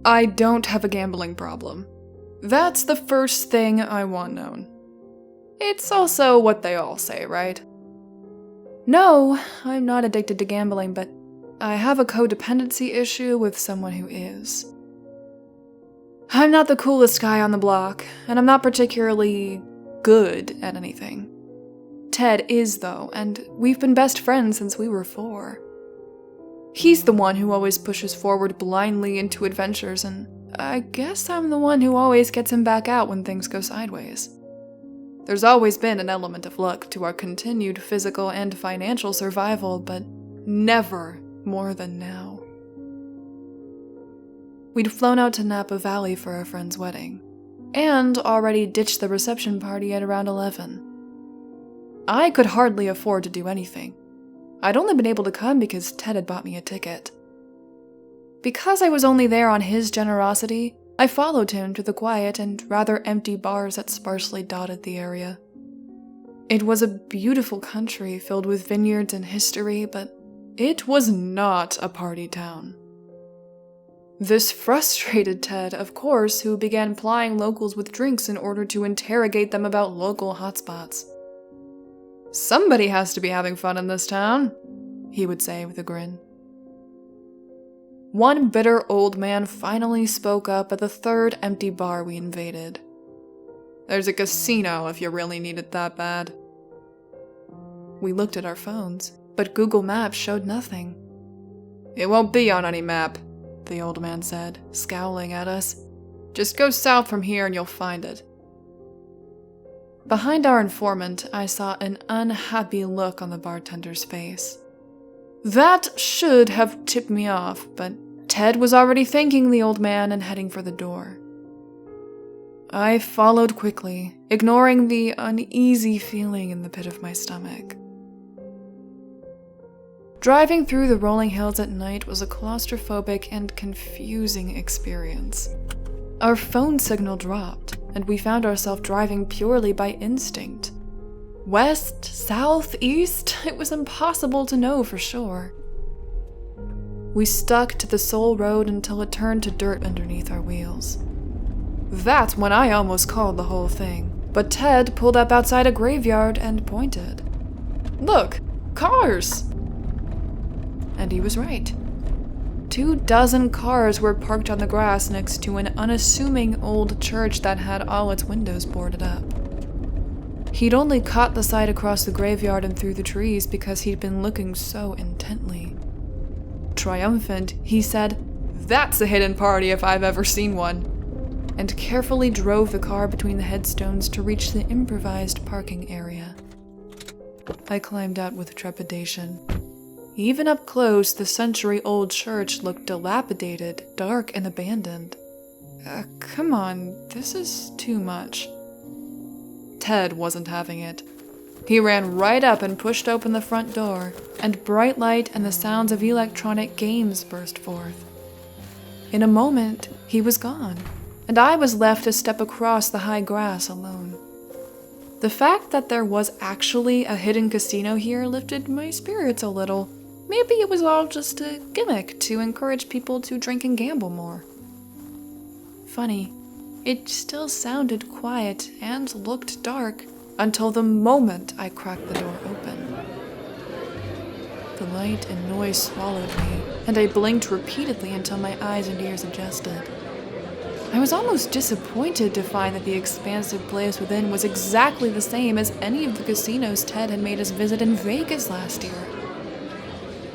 I don't have a gambling problem. That's the first thing I want known. It's also what they all say, right? No, I'm not addicted to gambling, but I have a codependency issue with someone who is. I'm not the coolest guy on the block, and I'm not particularly good at anything. Ted is, though, and we've been best friends since we were 4. He's the one who always pushes forward blindly into adventures, and I guess I'm the one who always gets him back out when things go sideways. There's always been an element of luck to our continued physical and financial survival, but never more than now. We'd flown out to Napa Valley for a friend's wedding, and already ditched the reception party at around 11. I could hardly afford to do anything. I'd only been able to come because Ted had bought me a ticket. Because I was only there on his generosity, I followed him to the quiet and rather empty bars that sparsely dotted the area. It was a beautiful country filled with vineyards and history, but it was not a party town. This frustrated Ted, of course, who began plying locals with drinks in order to interrogate them about local hotspots. "Somebody has to be having fun in this town," he would say with a grin. One bitter old man finally spoke up at the third empty bar we invaded. "There's a casino if you really need it that bad." We looked at our phones, but Google Maps showed nothing. "It won't be on any map," the old man said, scowling at us. "Just go south from here and you'll find it." Behind our informant, I saw an unhappy look on the bartender's face. That should have tipped me off, but Ted was already thanking the old man and heading for the door. I followed quickly, ignoring the uneasy feeling in the pit of my stomach. Driving through the rolling hills at night was a claustrophobic and confusing experience. Our phone signal dropped, and we found ourselves driving purely by instinct. West, south, east, it was impossible to know for sure. We stuck to the sole road until it turned to dirt underneath our wheels. That's when I almost called the whole thing, but Ted pulled up outside a graveyard and pointed. "Look, cars!" And he was right. 24 cars were parked on the grass next to an unassuming old church that had all its windows boarded up. He'd only caught the sight across the graveyard and through the trees because he'd been looking so intently. Triumphant, he said, "That's a hidden party if I've ever seen one," and carefully drove the car between the headstones to reach the improvised parking area. I climbed out with trepidation. Even up close, the century-old church looked dilapidated, dark, and abandoned. Come on, this is too much. Ted wasn't having it. He ran right up and pushed open the front door, and bright light and the sounds of electronic games burst forth. In a moment, he was gone, and I was left to step across the high grass alone. The fact that there was actually a hidden casino here lifted my spirits a little. Maybe it was all just a gimmick to encourage people to drink and gamble more. Funny, it still sounded quiet and looked dark until the moment I cracked the door open. The light and noise swallowed me, and I blinked repeatedly until my eyes and ears adjusted. I was almost disappointed to find that the expansive place within was exactly the same as any of the casinos Ted had made us visit in Vegas last year.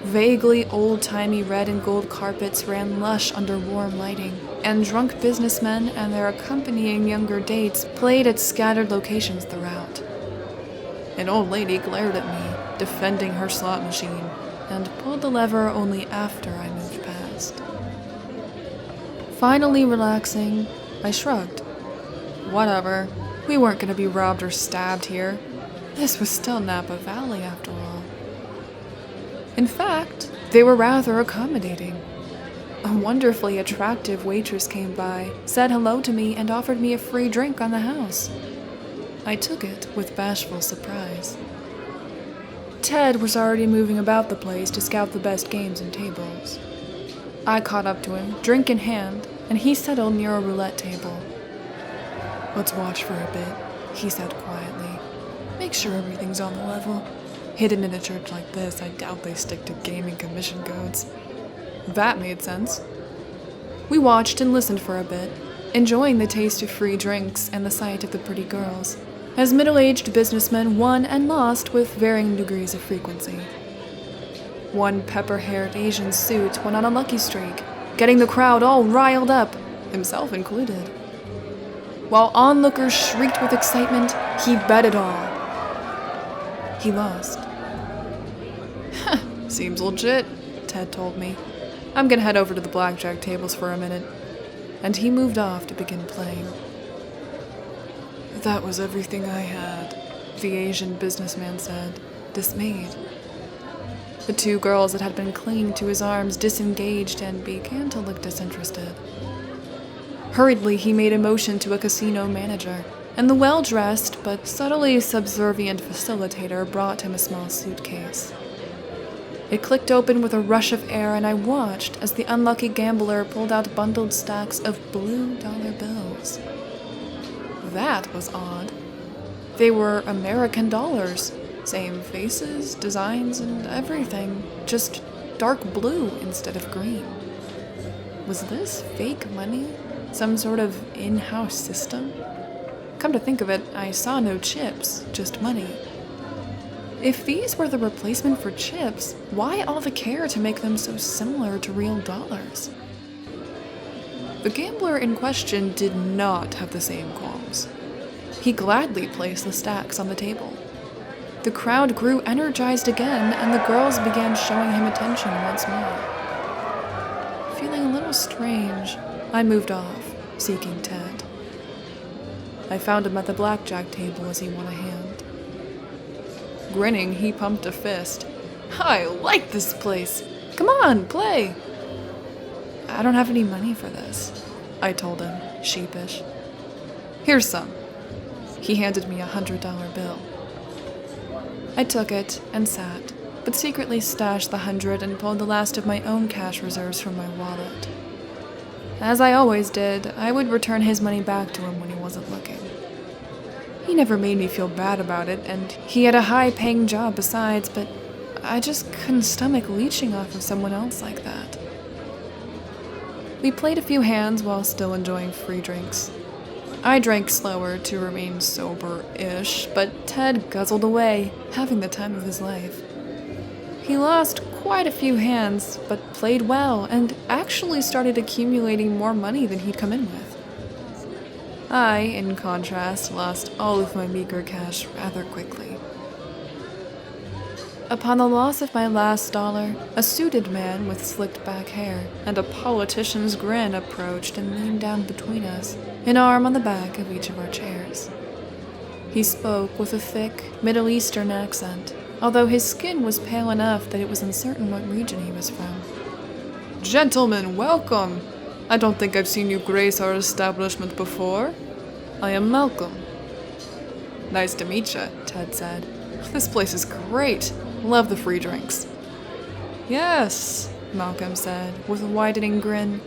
Vaguely old-timey red and gold carpets ran lush under warm lighting, and drunk businessmen and their accompanying younger dates played at scattered locations throughout. An old lady glared at me, defending her slot machine, and pulled the lever only after I moved past. Finally relaxing, I shrugged. Whatever, we weren't going to be robbed or stabbed here. This was still Napa Valley after all. In fact, they were rather accommodating. A wonderfully attractive waitress came by, said hello to me, and offered me a free drink on the house. I took it with bashful surprise. Ted was already moving about the place to scout the best games and tables. I caught up to him, drink in hand, and he settled near a roulette table. "Let's watch for a bit," he said quietly. "Make sure everything's on the level. Hidden in a church like this, I doubt they stick to gaming commission codes." That made sense. We watched and listened for a bit, enjoying the taste of free drinks and the sight of the pretty girls, as middle-aged businessmen won and lost with varying degrees of frequency. One pepper-haired Asian suit went on a lucky streak, getting the crowd all riled up, himself included. While onlookers shrieked with excitement, he bet it all. He lost. "Seems legit," Ted told me. "I'm gonna head over to the blackjack tables for a minute." And he moved off to begin playing. "That was everything I had," the Asian businessman said, dismayed. The two girls that had been clinging to his arms disengaged and began to look disinterested. Hurriedly, he made a motion to a casino manager, and the well-dressed but subtly subservient facilitator brought him a small suitcase. It clicked open with a rush of air, and I watched as the unlucky gambler pulled out bundled stacks of blue dollar bills. That was odd. They were American dollars. Same faces, designs, and everything. Just dark blue instead of green. Was this fake money? Some sort of in-house system? Come to think of it, I saw no chips, just money. If these were the replacement for chips, why all the care to make them so similar to real dollars? The gambler in question did not have the same qualms. He gladly placed the stacks on the table. The crowd grew energized again, and the girls began showing him attention once more. Feeling a little strange, I moved off, seeking Ted. I found him at the blackjack table as he won a hand. Grinning, he pumped a fist. "I like this place! Come on, play!" "I don't have any money for this," I told him, sheepish. "Here's some." He handed me a $100 bill. I took it and sat, but secretly stashed the 100 and pulled the last of my own cash reserves from my wallet. As I always did, I would return his money back to him when he wasn't looking. He never made me feel bad about it, and he had a high-paying job besides, but I just couldn't stomach leeching off of someone else like that. We played a few hands while still enjoying free drinks. I drank slower to remain sober-ish, but Ted guzzled away, having the time of his life. He lost quite a few hands, but played well, and actually started accumulating more money than he'd come in with. I, in contrast, lost all of my meager cash rather quickly. Upon the loss of my last dollar, a suited man with slicked back hair and a politician's grin approached and leaned down between us, an arm on the back of each of our chairs. He spoke with a thick, Middle Eastern accent, although his skin was pale enough that it was uncertain what region he was from. "Gentlemen, welcome! I don't think I've seen you grace our establishment before. I am Malcolm." "Nice to meet you," Ted said. "This place is great. Love the free drinks." "Yes," Malcolm said, with a widening grin.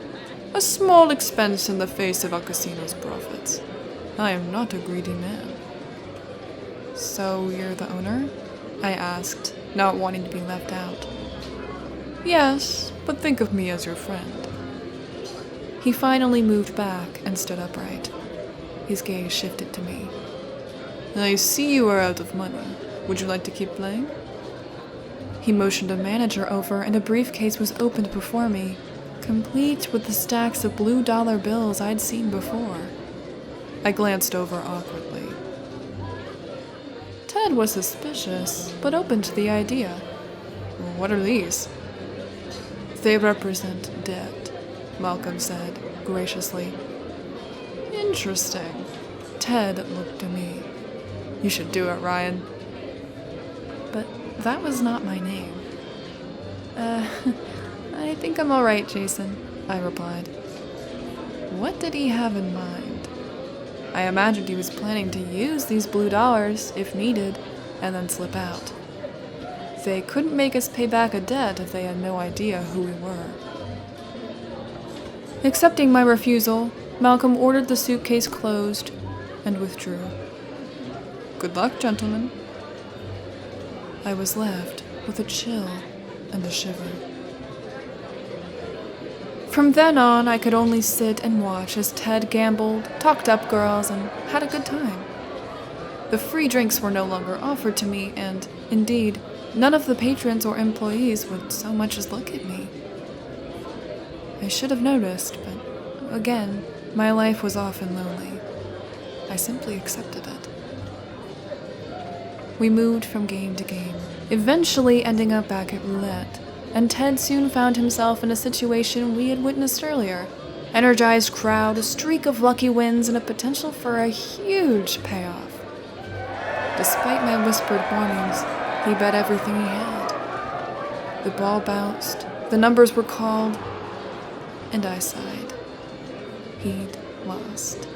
"A small expense in the face of our casino's profits. I am not a greedy man." "So you're the owner?" I asked, not wanting to be left out. "Yes, but think of me as your friend." He finally moved back and stood upright. His gaze shifted to me. "I see you are out of money. Would you like to keep playing?" He motioned a manager over, and a briefcase was opened before me, complete with the stacks of blue dollar bills I'd seen before. I glanced over awkwardly. Ted was suspicious, but open to the idea. "What are these?" "They represent debt," Malcolm said, graciously. "Interesting." Ted looked to me. "You should do it, Ryan." But that was not my name. I think I'm all right, Jason," I replied. What did he have in mind? I imagined he was planning to use these blue dollars, if needed, and then slip out. They couldn't make us pay back a debt if they had no idea who we were. Accepting my refusal, Malcolm ordered the suitcase closed and withdrew. "Good luck, gentlemen." I was left with a chill and a shiver. From then on, I could only sit and watch as Ted gambled, talked up girls, and had a good time. The free drinks were no longer offered to me, and, indeed, none of the patrons or employees would so much as look at me. I should have noticed, but, again, my life was often lonely. I simply accepted it. We moved from game to game, eventually ending up back at roulette, and Ted soon found himself in a situation we had witnessed earlier. Energized crowd, a streak of lucky wins, and a potential for a huge payoff. Despite my whispered warnings, he bet everything he had. The ball bounced, the numbers were called, and I sighed. He'd lost.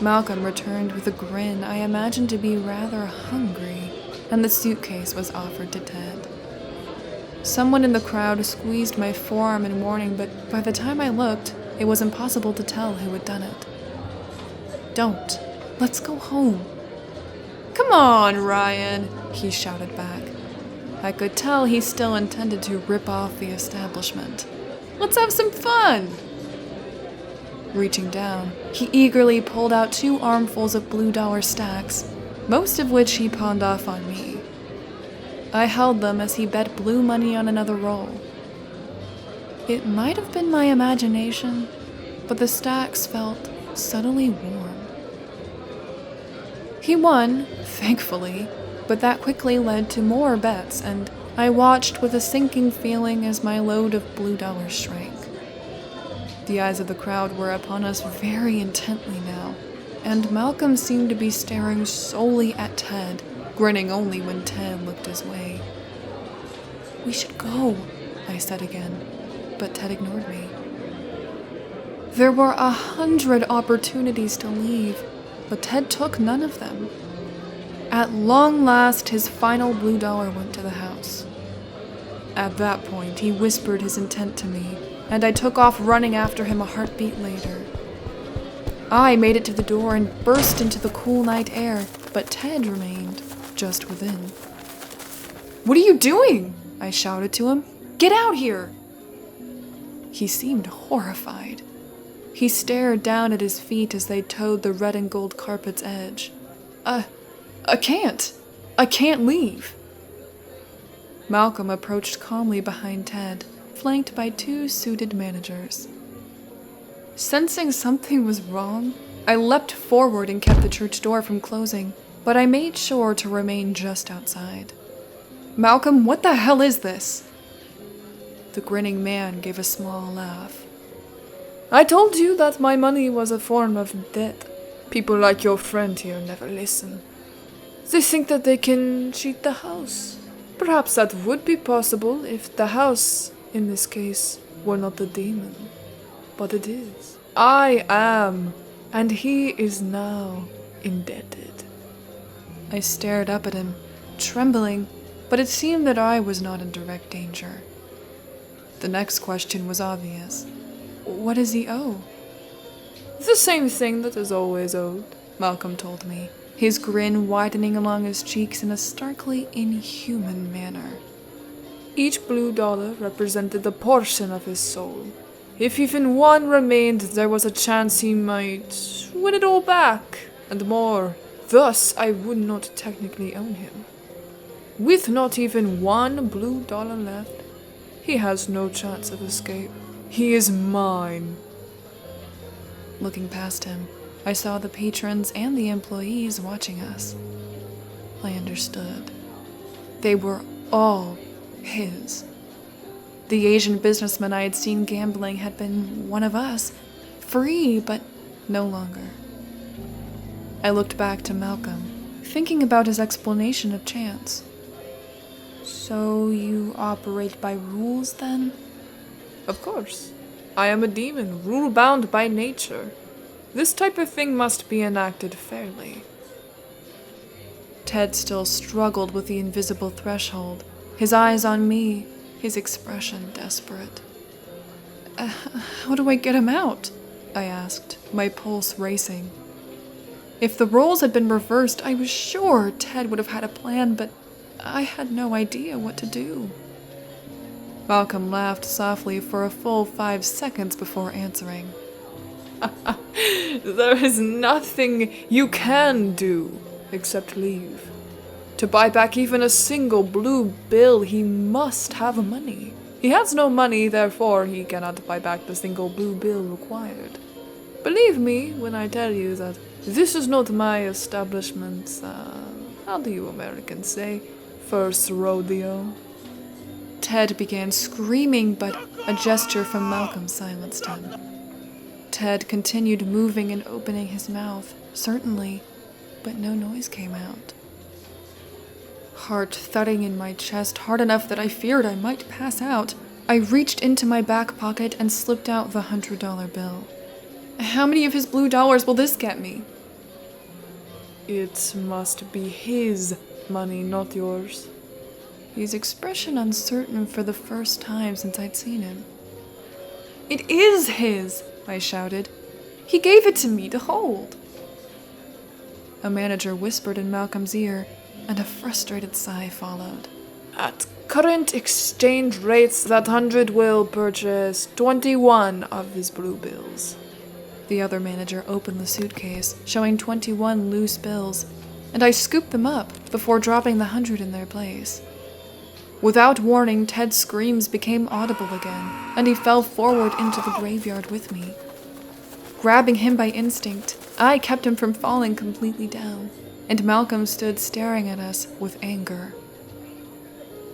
Malcolm returned with a grin I imagined to be rather hungry, and the suitcase was offered to Ted. Someone in the crowd squeezed my forearm in warning, but by the time I looked, it was impossible to tell who had done it. "Don't. Let's go home." "Come on, Ryan," he shouted back. I could tell he still intended to rip off the establishment. "Let's have some fun!" Reaching down, he eagerly pulled out 2 armfuls of blue dollar stacks, most of which he pawned off on me. I held them as he bet blue money on another roll. It might have been my imagination, but the stacks felt subtly warm. He won, thankfully, but that quickly led to more bets, and I watched with a sinking feeling as my load of blue dollars shrank. The eyes of the crowd were upon us very intently now, and Malcolm seemed to be staring solely at Ted, grinning only when Ted looked his way. "We should go," I said again, but Ted ignored me. There were 100 opportunities to leave, but Ted took none of them. At long last, his final blue dollar went to the house. At that point, he whispered his intent to me, and I took off running after him a heartbeat later. I made it to the door and burst into the cool night air, but Ted remained just within. "What are you doing?" I shouted to him. "Get out here!" He seemed horrified. He stared down at his feet as they toed the red and gold carpet's edge. I can't leave." Malcolm approached calmly behind Ted, flanked by 2 suited managers. Sensing something was wrong, I leapt forward and kept the church door from closing, but I made sure to remain just outside. "Malcolm, what the hell is this?" The grinning man gave a small laugh. "I told you that my money was a form of debt. People like your friend here never listen. They think that they can cheat the house. Perhaps that would be possible if the house, in this case, were not the demon. But it is. I am, and he is now indebted." I stared up at him, trembling, but it seemed that I was not in direct danger. The next question was obvious. What does he owe? "The same thing that is always owed," Malcolm told me, his grin widening along his cheeks in a starkly inhuman manner. "Each blue dollar represented a portion of his soul. If even one remained, there was a chance he might win it all back, and more. Thus, I would not technically own him. With not even 1 blue dollar left, he has no chance of escape. He is mine." Looking past him, I saw the patrons and the employees watching us. I understood. They were all his. The Asian businessman I had seen gambling had been one of us, free, but no longer. I looked back to Malcolm, thinking about his explanation of chance. "So you operate by rules, then?" "Of course. I am a demon, rule-bound by nature. This type of thing must be enacted fairly." Ted still struggled with the invisible threshold, his eyes on me, his expression desperate. How do I get him out? I asked, my pulse racing. If the roles had been reversed, I was sure Ted would have had a plan, but I had no idea what to do. Malcolm laughed softly for a full 5 seconds before answering. There is nothing you can do except leave. To buy back even a single blue bill, he must have money. He has no money, therefore he cannot buy back the single blue bill required. Believe me when I tell you that this is not my establishment's, how do you Americans say, first rodeo. Ted began screaming, but a gesture from Malcolm silenced him. Ted continued moving and opening his mouth, certainly, but no noise came out. Heart thudding in my chest hard enough that I feared I might pass out, I reached into my back pocket and slipped out the $100 bill. How many of his blue dollars will this get me? It must be his money, not yours. His expression uncertain for the first time since I'd seen him. It is his, I shouted. He gave it to me to hold. A manager whispered in Malcolm's ear, and a frustrated sigh followed. At current exchange rates, that 100 will purchase 21 of his blue bills. The other manager opened the suitcase, showing 21 loose bills, and I scooped them up before dropping the 100 in their place. Without warning, Ted's screams became audible again, and he fell forward into the graveyard with me. Grabbing him by instinct, I kept him from falling completely down, and Malcolm stood staring at us with anger.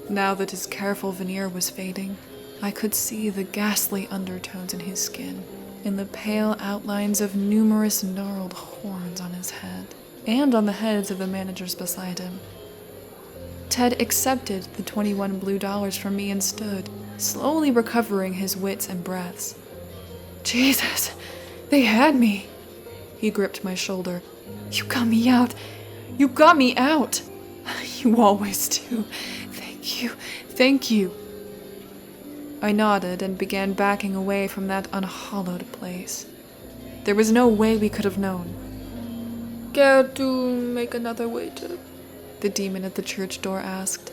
Now that his careful veneer was fading, I could see the ghastly undertones in his skin, and the pale outlines of numerous gnarled horns on his head, and on the heads of the managers beside him. Ted accepted the 21 blue dollars from me and stood, slowly recovering his wits and breaths. Jesus, they had me. He gripped my shoulder. You got me out. You got me out. You always do. Thank you. Thank you. I nodded and began backing away from that unhallowed place. There was no way we could have known. Care to make another wager? The demon at the church door asked.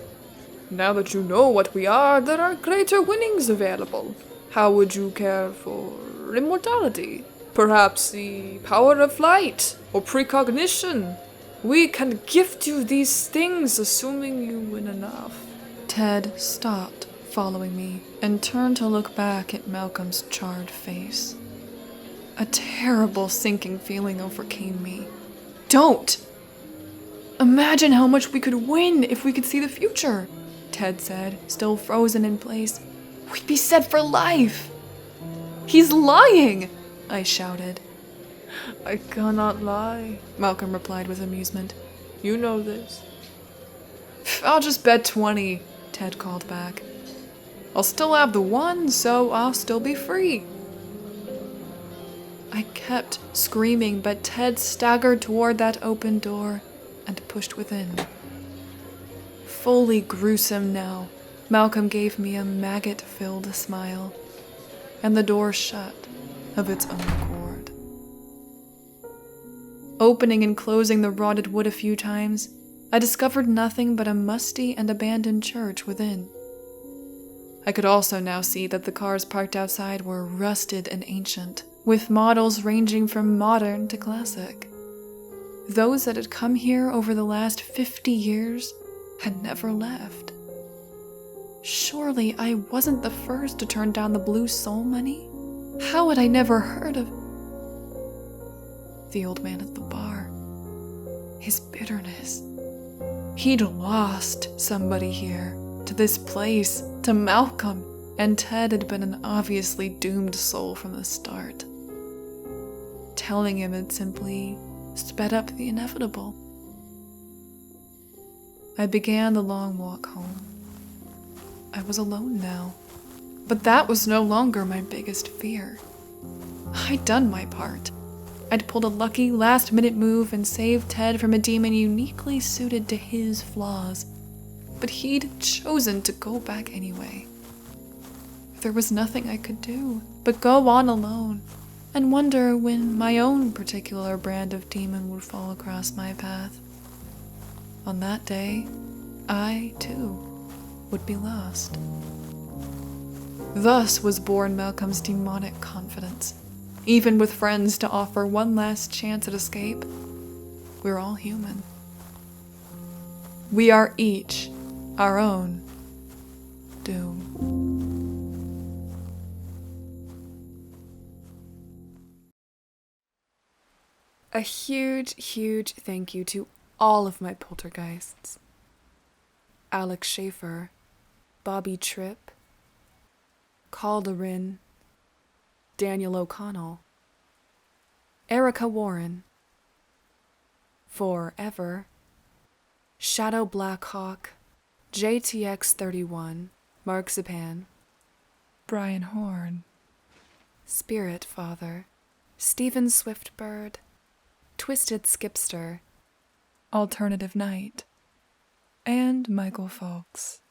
Now that you know what we are, there are greater winnings available. How would you care for immortality? Perhaps the power of flight or precognition? We can gift you these things, assuming you win enough. Ted stopped following me and turned to look back at Malcolm's charred face. A terrible sinking feeling overcame me. Don't! Imagine how much we could win if we could see the future, Ted said, still frozen in place. We'd be set for life. He's lying, I shouted. I cannot lie, Malcolm replied with amusement. You know this. I'll just bet 20, Ted called back. I'll still have the one, so I'll still be free. I kept screaming, but Ted staggered toward that open door and pushed within. Fully gruesome now, Malcolm gave me a maggot-filled smile, and the door shut of its own accord. Opening and closing the rotted wood a few times, I discovered nothing but a musty and abandoned church within. I could also now see that the cars parked outside were rusted and ancient, with models ranging from modern to classic. Those that had come here over the last 50 years had never left. Surely I wasn't the first to turn down the blue soul money? How had I never heard of the old man at the bar? His bitterness. He'd lost somebody here, to this place, to Malcolm, and Ted had been an obviously doomed soul from the start. Telling him had simply sped up the inevitable. I began the long walk home. I was alone now, but that was no longer my biggest fear. I'd done my part. I'd pulled a lucky last-minute move and saved Ted from a demon uniquely suited to his flaws, but he'd chosen to go back anyway. There was nothing I could do but go on alone and wonder when my own particular brand of demon would fall across my path. On that day, I, too, would be lost. Thus was born Malcolm's demonic confidence. Even with friends to offer one last chance at escape, we're all human. We are each our own doom. A huge, huge thank you to all of my poltergeists. Alex Schaefer, Bobby Tripp, Calderin, Daniel O'Connell, Erica Warren, Forever, Shadow Blackhawk, JTX31, Mark Zapan, Brian Horn, Spirit Father, Stephen Swiftbird, Twisted Skipster, Alternative Night, and Michael Fawkes.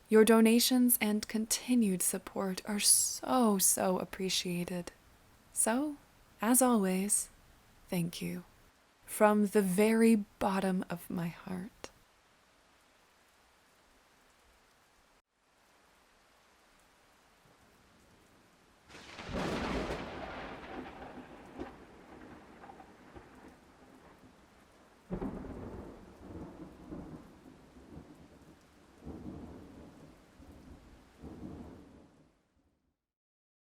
Your donations and continued support are so appreciated. So, as always, thank you. From the very bottom of my heart.